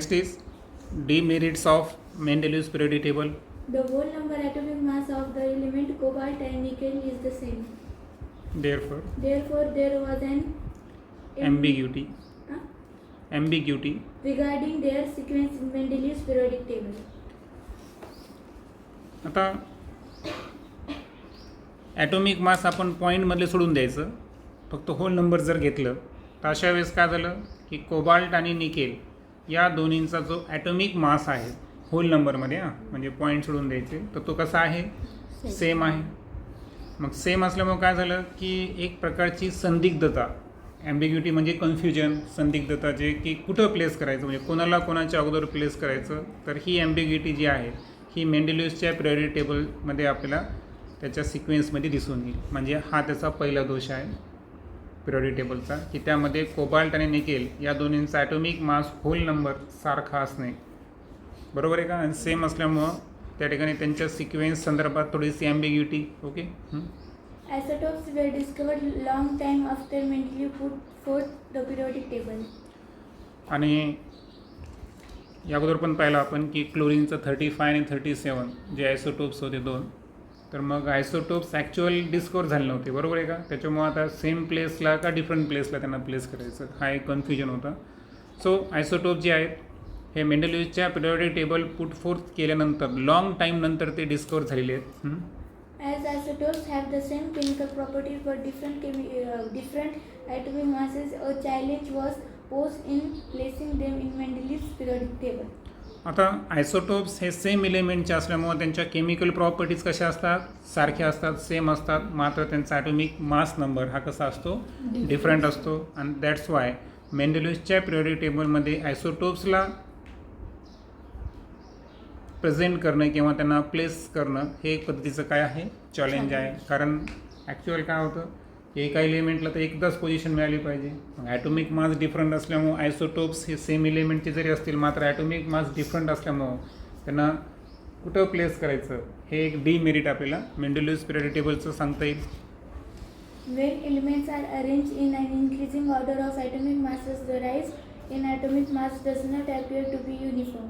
Next is demerits of Mendeleev's periodic table. The whole number atomic mass of the element cobalt and nickel is the same. Therefore, there was an ambiguity regarding their sequence in Mendeleev's periodic table. आता atomic mass आपण पॉईंटमधले सोडून द्यायचं, फक्त hole number जर घेतलं तर अशा वेळेस काय झालं की कोबाल्ट आणि निकेल या दोन्हींचा जो ॲटॉमिक मास आहे होल नंबरमध्ये म्हणजे पॉईंट सोडून द्यायचे, तर तो कसा आहे, सेम आहे. मग सेम असल्यामुळे काय झालं की एक प्रकारची संदिग्धता, ॲम्बिग्युटी म्हणजे कन्फ्युजन, संदिग्धता जे की कुठं प्लेस करायचं, म्हणजे कोणाला कोणाच्या अगोदर प्लेस करायचं, तर ही ॲम्बिग्युटी जी आहे ही मेंडेलिव्हच्या पिरियडिक टेबलमध्ये आपल्याला त्याच्या सिक्वेन्समध्ये दिसून येईल. म्हणजे हा त्याचा पहिला दोष आहे पिरियडिक टेबलचा, की त्यामध्ये कोबाल्ट आणि निकेल या दोन्हींचा ॲटॉमिक मास होल नंबर सारखा असणे, बरोबर आहे का, आणि सेम असल्यामुळं त्या ठिकाणी त्यांच्या सिक्वेन्स संदर्भात थोडीशी ॲम्बिग्युटी. Okay. Isotopes were discovered long time after Mendeleev put forth the periodic table. आणि या अगोदर पण पाहिलं आपण की क्लोरीनचं 35 आणि 37 जे आयसोटोप्स होते दोन, तर मग आयसोटोप्स ॲक्च्युअल डिस्कवर झाले नव्हते, बरोबर आहे का. त्याच्यामुळं आता सेम प्लेसला का डिफरंट प्लेसला त्यांना प्लेस करायचं, हा एक कन्फ्युजन होता. सो आयसोटोप जे आहेत हे मेंडेलिव्हच्या पिरियडिक टेबल पुट फोर्थ केल्यानंतर लॉंग टाईम नंतर ते डिस्कवर झालेले आहेत. As isotopes have the same chemical properties but different atomic masses, a challenge was posed in placing them in Mendeleev's periodic table. आता आयसोटोप्स हे सेम एलिमेंटचे असल्यामुळे त्यांच्या केमिकल प्रॉपर्टीज कशा असतात, सारख्या असतात, सेम असतात, मात्र त्यांचा ॲटॉमिक मास नंबर हा कसा असतो, डिफरंट असतो. आणि दॅट्स वाय मेंडेलिव्हच्या पिरियडिक टेबलमध्ये आयसोटोप्सला प्रेझेंट करणं किंवा त्यांना प्लेस करणं हे एक पद्धतीचं काय आहे, चॅलेंज आहे. कारण ॲक्च्युअल काय होतं, एका एलिमेंटला तर एकदाच पोझिशन मिळाली पाहिजे. ॲटॉमिक मास डिफरंट असल्यामुळं आयसोटोप्स हे सेम एलिमेंटचे जरी असतील मात्र ॲटॉमिक मास डिफरंट असल्यामुळं त्यांना कुठं प्लेस करायचं हे एक डिमेरिट आपल्याला मेंडेलिव्हज पिरियडिक टेबलचं सांगता येईल. When elements are arranged in an increasing order of atomic masses, the rise in atomic mass does not appear to be uniform.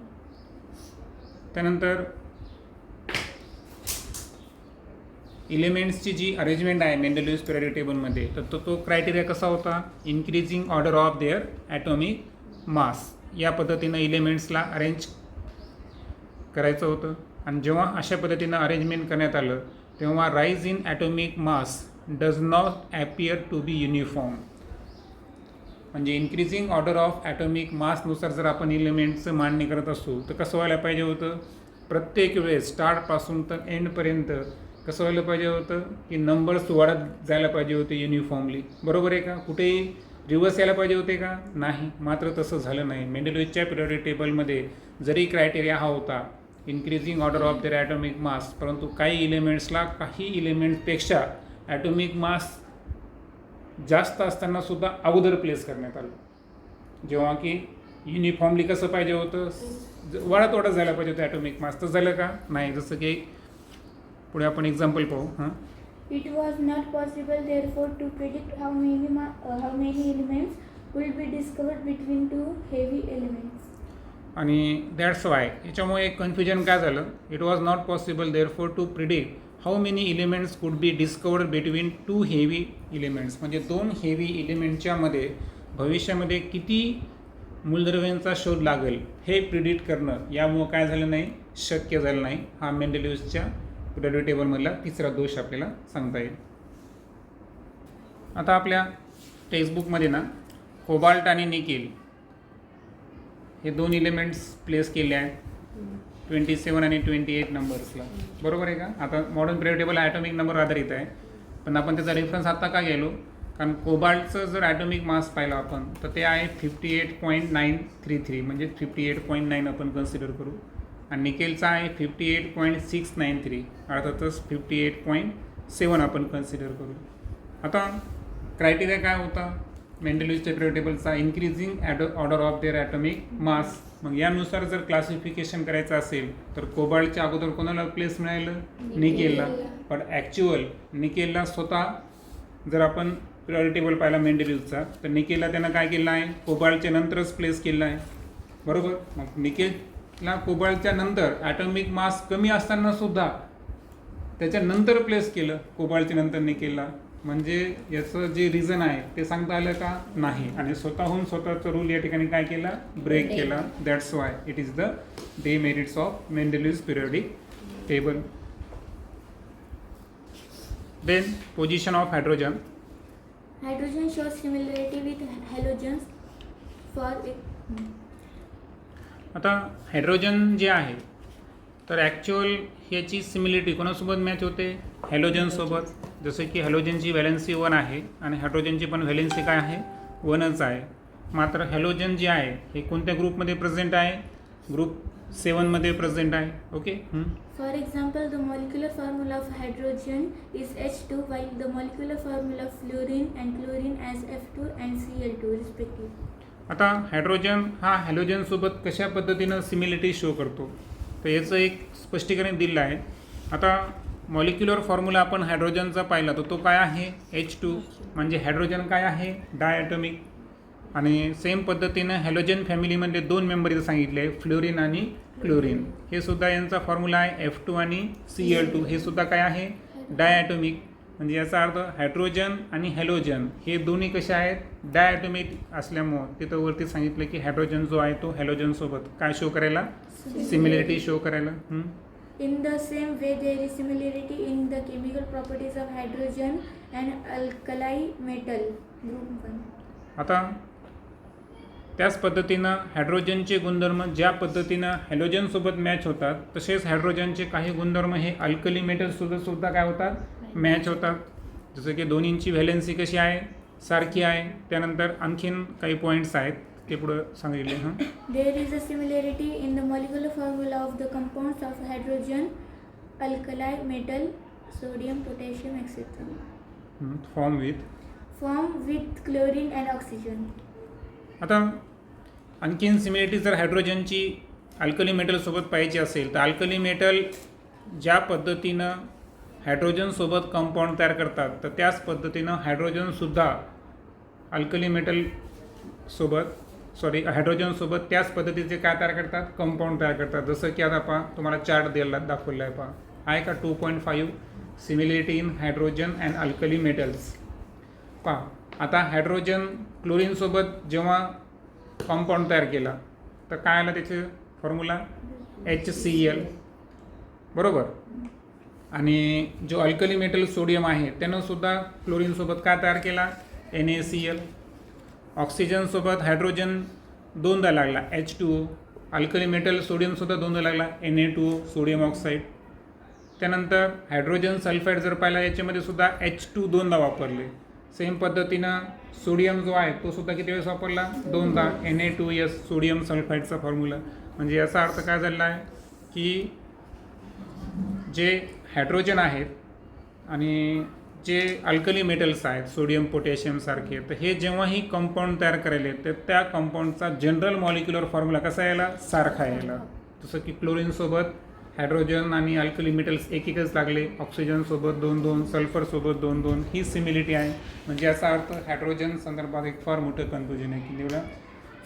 त्यानंतर एलिमेंट्सची जी अरेंजमेंट आहे मेंडेलिव्हज पिरियडिक टेबलमध्ये, तर तो क्रायटेरिया कसा होता, increasing order of their atomic mass या पद्धतीनं एलिमेंट्सला arrange करायचं होतं. आणि जेव्हा अशा पद्धतीनं अरेंजमेंट करण्यात आलं तेव्हा rise in atomic mass does not appear to be uniform. म्हणजे इन्क्रीजिंग ऑर्डर ऑफ ॲटॉमिक मासनुसार जर आपण एलिमेंटचं मांडणी करत असू तर कसं व्हायला पाहिजे होतं, प्रत्येक वेळेस स्टार्टपासून तर एंडपर्यंत कसं व्हायला पाहिजे होतं की नंबर्स वाढत जायला पाहिजे होते युनिफॉर्मली, बरोबर आहे का. कुठेही रिव्हर्स यायला पाहिजे होते का, नाही, मात्र तसं झालं नाही. मेंडेलिव्हच्या पिरियडिक टेबलमध्ये जरी क्रायटेरिया हा होता increasing order of their atomic mass, परंतु काही एलिमेंट्सला काही एलिमेंट्सपेक्षा ॲटॉमिक मास जास्त असताना सुद्धा अगोदर प्लेस करण्यात आलं, जेव्हा की युनिफॉर्मली कसं पाहिजे होतं, वाढत जायला पाहिजे होतं ॲटॉमिक मास. तर झालं का, नाही. जसं की पुढे आपण एक्झाम्पल पाहू. It was not possible, therefore, to predict how many elements will be discovered between two heavy elements. आणि दॅट्स वाय याच्यामुळे एक कन्फ्युजन काय झालं, it was not possible therefore to predict how many elements could be discovered between two heavy elements. म्हणजे दोन heavy एलिमेंटच्या मध्ये भविष्यामध्ये किती मूलद्रव्यांचा शोध लागेल हे प्रिडिक्ट करणं यामुळं काय झालं नाही, शक्य झालं नाही. हा मेंडेलिव्हच्या पिरियडिक टेबलमधला तिसरा दोष आपल्याला सांगता येईल. आता आपल्या टेक्स्टबुकमध्ये ना कोबाल्ट आणि निकेल हे दोन एलिमेंट्स प्लेस केले आहेत 27 आणि 28 नंबर्सला, बरोबर आहे का. आता modern periodic table atomic number आधारित आहे, पण आपण त्याचा रेफरन्स आत्ता का गेलो, कारण कोबाल्टचं जर ॲटॉमिक मास पाहिलं आपण तर ते आहे 58.933, म्हणजे 58.9 आपण कन्सिडर करू. आणि निकेलचा आहे 58.693, अर्थातच 58.7 आपण कन्सिडर करू. आता क्रायटेरिया काय होता मेंडेलिव्हच्या पिरियडिक टेबलचा, increasing order of their atomic mass. मग यानुसार जर क्लासिफिकेशन करायचं असेल तर कोबाल्टच्या अगोदर कोणाला प्लेस मिळालं, निकेलला. पण ॲक्च्युअल निकेलला स्वतः जर आपण पिरियडिक टेबल पाहिला मेंडेलिव्हचा तर निकेलला त्यानं काय केलं आहे, कोबाल्टच्या नंतरच प्लेस केलं आहे. बरोबर. मग निकेलला कोबाल्टच्या नंतर ॲटॉमिक मास कमी असताना सुद्धा त्याच्यानंतर प्लेस केलं कोबाल्टच्या नंतर निकेलला, म्हणजे याचं जे रिझन आहे ते सांगता आलं का नाही, आणि स्वतःचा रूल या ठिकाणी काय केला, ब्रेक केला. That's why it is the demerits of Mendeleev's periodic table. Then position of hydrogen. Hydrogen shows similarity with halogens for आता हायड्रोजन जे आहे तर ॲक्च्युअल ह्याची सिमिलिटी कोणासोबत मॅच होते, हॅलोजनसोबत. जसं की हॅलोजनची व्हॅलेन्सी 1 आहे आणि हायड्रोजनची पण व्हॅलेन्सी काय आहे, 1च आहे. मात्र हॅलोजन जे आहे हे कोणत्या ग्रुपमध्ये प्रेझेंट आहे, ग्रुप 7मध्ये प्रेझेंट आहे. Okay. For example, the molecular formula of hydrogen is H2 while the molecular formula of fluorine and chlorine as F2 and Cl2 respectively. आता हायड्रोजन हा हॅलोजनसोबत कशा पद्धतीनं सिमिलिटी शो करतो, तर याचं एक स्पष्टीकरण दिलं आहे. आता मॉलिक्युलर फॉर्म्युला आपण हायड्रोजनचा पाहिला तर तो काय आहे, H2, म्हणजे हायड्रोजन काय आहे, डायॲटॉमिक. आणि सेम पद्धतीनं हॅलोजन फॅमिलीमध्ये 2 मेंबर इथं सांगितले, फ्लोरीन आणि क्लोरीन. हे सुद्धा यांचा फॉर्म्युला आहे F2 आणि Cl2. हे सुद्धा काय आहे, डायॲटॉमिक. म्हणजे याचा अर्थ हायड्रोजन आणि हॅलोजन हे दोन्ही कसे आहेत, डायॲटॉमिक असल्यामुळं तिथं वरती सांगितलं की हायड्रोजन जो आहे तो हॅलोजनसोबत काय शो करायला, सिमिलॅरिटी शो करायला. In the same way, there is similarity in the chemical properties of hydrogen and alkali metal group 1. आता त्याच पद्धतीनं हायड्रोजनचे गुणधर्म ज्या पद्धतीनं हॅलोजनसोबत मॅच होतात तसेच हायड्रोजनचे काही गुणधर्म हे अल्कली मेटलसुद्धा काय होतात, मॅच होतात. जसं की दोन्हींची व्हॅलेन्सी कशी आहे, सारखी आहे. त्यानंतर आणखीन काही पॉईंट्स आहेत ते पुढं सांगितले. There is a similarity in the molecular formula of the compounds of hydrogen, alkali metal, sodium, potassium, etc. Form with chlorine and oxygen. आता आणखीन सिमिलॅरिटी जर हायड्रोजनची अल्कली मेटलसोबत पाहिजे असेल तर अल्कली मेटल ज्या पद्धतीनं हायड्रोजनसोबत कंपाऊंड तयार करतात तर त्याच पद्धतीनं हायड्रोजनसुद्धा अल्कली हायड्रोजनसोबत त्याच पद्धतीचे काय तयार करतात, कंपाऊंड तयार करतात. जसं की आता पहा तुम्हाला चार्ट दाखवला आहे, पहा आहे का 2.5 similarity in hydrogen and alkali metals. पहा आता हायड्रोजन क्लोरीनसोबत जेव्हा कंपाऊंड तयार केला तर काय आलं त्याचे फॉर्म्युला, HCl, बरोबर. आणि जो अल्कली मेटल सोडियम आहे त्यानं सुद्धा क्लोरीनसोबत काय तयार केला, NaCl. ऑक्सिजनसोबत हायड्रोजन 2दा लागला, H2O. अल्कली मेटल सोडियमसुद्धा 2दा लागला, Na2O, सोडियम ऑक्साईड. त्यानंतर हायड्रोजन सल्फाईड जर पाहिला याच्यामध्ये सुद्धा H2 2दा वापरले. सेम पद्धतीनं सोडियम जो आहे तो सुद्धा किती वेळेस वापरला, 2दा, Na2S, सोडियम सल्फाईडचा फॉर्म्युला. म्हणजे याचा अर्थ काय झाला आहे की जे हायड्रोजन आहेत आणि जे अल्कली मेटल्स आहेत सोडियम पोटॅशियम सारखे, तर हे जेव्हाही कंपाऊंड तयार करायले तर त्या कंपाऊंडचा जनरल मॉलिक्युलर फॉर्म्युला कसा यायला, सारखा यायला. जसं की क्लोरीनसोबत हायड्रोजन आणि अल्कली मेटल्स एकच लागले, ऑक्सिजनसोबत 2-2, सल्फरसोबत 2-2, ही सिमिलिटी आहे. म्हणजे याचा अर्थ हायड्रोजन संदर्भात एक फार मोठं कन्फ्युजन आहे की एवढा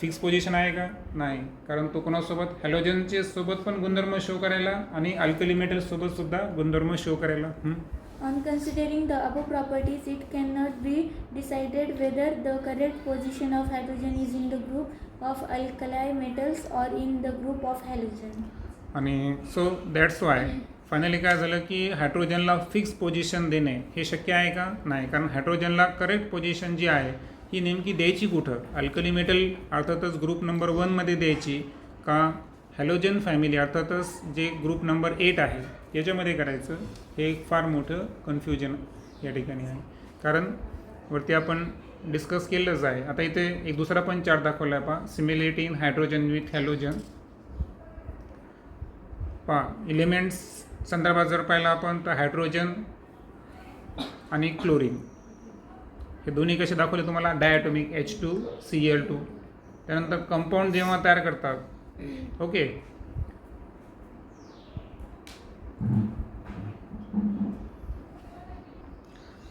फिक्स पोझिशन आहे का, नाही. कारण तो कोणासोबत, हॅलोजनचे सोबत पण गुणधर्म शो करायला आणि अल्कली मेटल्ससोबत सुद्धा गुणधर्म शो करायला. On considering the above properties, it cannot be decided whether the correct position of hydrogen is in the group of alkali metals or in the group of halogen. आणि so that's why finally काय झालं की हायड्रोजनला fix position देणे हे शक्य आहे का, नाही. कारण हायड्रोजनला करेक्ट पोझिशन जी आहे ही नेमकी द्यायची कुठं, अल्कली मेटल अर्थातच ग्रुप नंबर 1मध्ये द्यायची का हॅलोजन फॅमिली अर्थातच जे ग्रुप नंबर 8 आहे याच्यामध्ये करायचं, हे एक फार मोठं कन्फ्युजन या ठिकाणी आहे. कारण वरती आपण डिस्कस केलंच आहे. आता इथे एक दुसरा पण चार्ट दाखवला आहे, पहा similarity in hydrogen with halogen. पहा एलिमेंट्स संदर्भात जर पाहिला आपण तर हायड्रोजन आणि क्लोरीन हे दोन्ही कसे दाखवले तुम्हाला, डायॲटॉमिक H2Cl2. त्यानंतर कंपाऊंड जेव्हा तयार करतात, ओके,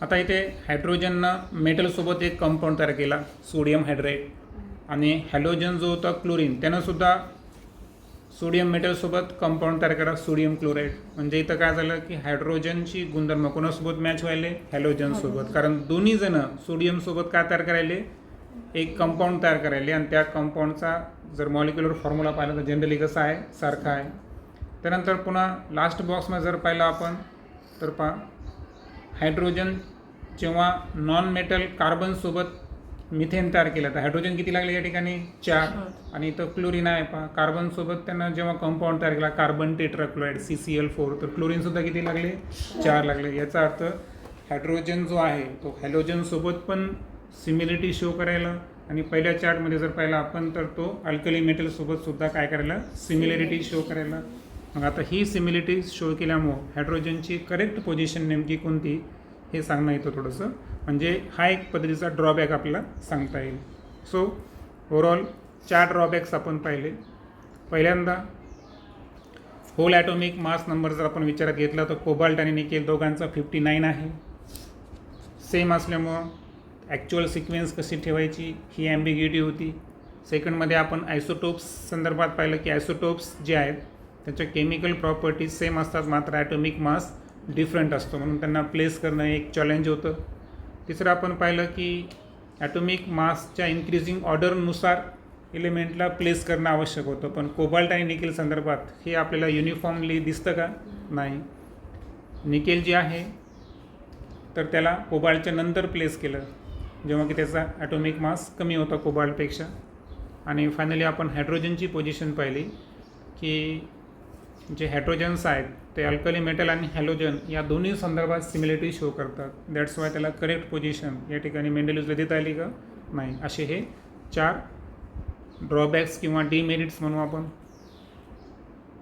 आता इथे हायड्रोजननं मेटलसोबत एक कंपाऊंड तयार केला, सोडियम हायड्राईड. आणि हॅलोजन जो होता क्लोरीन त्यानंसुद्धा सोडियम मेटलसोबत कंपाऊंड तयार करा सोडियम क्लोराईड. म्हणजे इथं काय झालं की हायड्रोजनची गुणधर्म कोणासोबत मॅच व्हायले हॅलोजनसोबत, कारण दोन्ही जण सोडियमसोबत काय तयार करायले एक कंपाऊंड तयार करायले आणि त्या कंपाऊंडचा जर मॉलिक्युलर फॉर्म्युला पाहिला तर जनरली कसा आहे सारखा आहे. त्यानंतर पुन्हा लास्ट बॉक्समध्ये जर पाहिलं आपण तर पहा हायड्रोजन जेव्हा नॉन मेटल कार्बनसोबत मिथेन तयार केलं तर हायड्रोजन किती लागले या ठिकाणी 4 आणि इथं क्लोरीन आहे पहा कार्बनसोबत त्यांना जेव्हा कंपाऊंड तयार केला कार्बन टेट्राक्लोराईड CCl4 तर क्लोरीनसुद्धा किती लागले 4 लागले. याचा अर्थ हायड्रोजन जो आहे तो हॅलोजनसोबत पण सिमिलिटी शो करायला आणि पहिल्या चार्टमध्ये जर पाहिला आपण तर तो अल्कली मेटलसोबत सुद्धा काय करायला सिमिलॅरिटी शो करायला. मग आता ही सिमिलिटी शो केल्यामुळं हायड्रोजनची करेक्ट पोझिशन नेमकी कोणती हे सांगणं येतं थोडंसं, म्हणजे हा एक पद्धतीचा ड्रॉबॅक आपल्याला सांगता येईल. सो ओव्हरऑल 4 ड्रॉबॅक्स आपण पाहिले. पहिल्यांदा होल ॲटॉमिक मास नंबर जर आपण विचारात घेतला तर कोबाल्ट आणि निकेल दोघांचा 59 आहे. सेम असल्यामुळं ॲक्च्युअल सिक्वेन्स कशी ठेवायची ही ॲम्बिग्युटी होती. सेकंडमध्ये आपण आयसोटोप्स संदर्भात पाहिलं की आयसोटोप्स जे आहेत त्याच्या केमिकल प्रॉपर्टीज सेम असतात मात्र ॲटॉमिक मास डिफरंट असतो म्हणून त्यांना प्लेस करणं एक चॅलेंज होतं. तिसरं आपण पाहिलं की ॲटॉमिक मासच्या इन्क्रीजिंग ऑर्डरनुसार एलिमेंटला प्लेस करणं आवश्यक होतं, पण कोबाल्ट आणि निकेल संदर्भात हे आपल्याला युनिफॉर्मली दिसतं का नाही. निकेल जे आहे तर त्याला कोबाल्टच्या नंतर प्लेस केलं जेव्हा की त्याचा ॲटॉमिक मास कमी होता कोबाल्टपेक्षा. आणि फायनली आपण हायड्रोजनची पोझिशन पाहिली की जे हायड्रोजन्स आहेत ते अल्कली मेटल आणि हॅलोजन या दोन्ही संदर्भात सिमिलॅरिटी शो करतात. दॅट्स वाय त्याला करेक्ट पोझिशन या ठिकाणी मेंडेलिव्हला देता आली का नाही. असे हे 4 ड्रॉबॅक्स किंवा डिमेरिट्स म्हणू आपण